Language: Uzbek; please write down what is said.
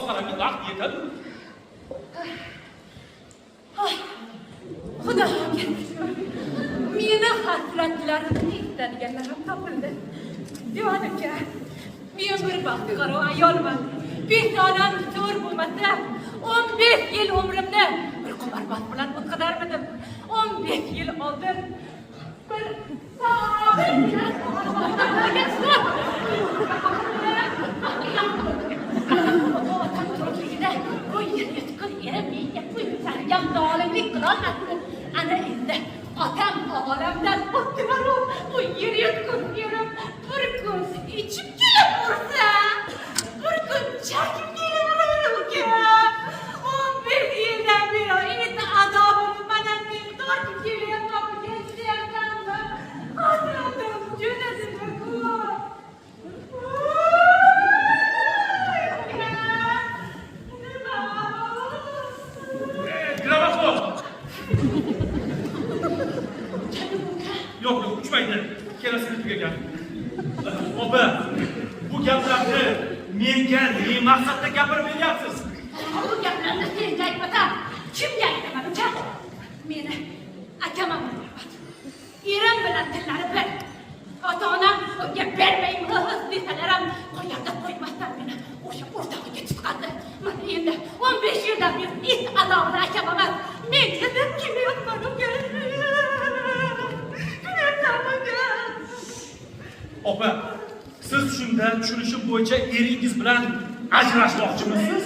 Ozg'ina vaqt yetadi. Xudoga meni hasratlarimni aytadiganlarim topildi. Divan aka, men bir baxtiqaro ayolman. Behtonam zo'r bo'lmasa, 15 yil umrimni bir qimorboz bilan o'tqazarmidim. 15 yil oldin bir ana endi otam olamdan o'tdilar-u, bu yer yutqun yerim bir kun ichib kelib ursa, bir kun chakib kelib uka. 15 yildan beri endi azobini mana men tortib kelyapman, kechirayapmanmi? Otam jo'natib-ku. Yo'q, uchmaydi. Kelasini tugagan. Opa, bu gaplarni menga ne maqsadda gapirib beryapsiz? Bu gaplarni senga aytmasam, kimga aytaman uka? Meni akam amallayapti. Erim bilan tillari bir. Ota-onam unga bermayman desalar ham qo'yarda qo'ymasdan meni o'sha o'rtog'iga chiqardi. Mana endi 15 yildan beri it azobini akam emas, men chidab kelyapman uka. Opa, siz shunda tushunishim bo'yicha eringiz bilan ajrashmoqchimisiz?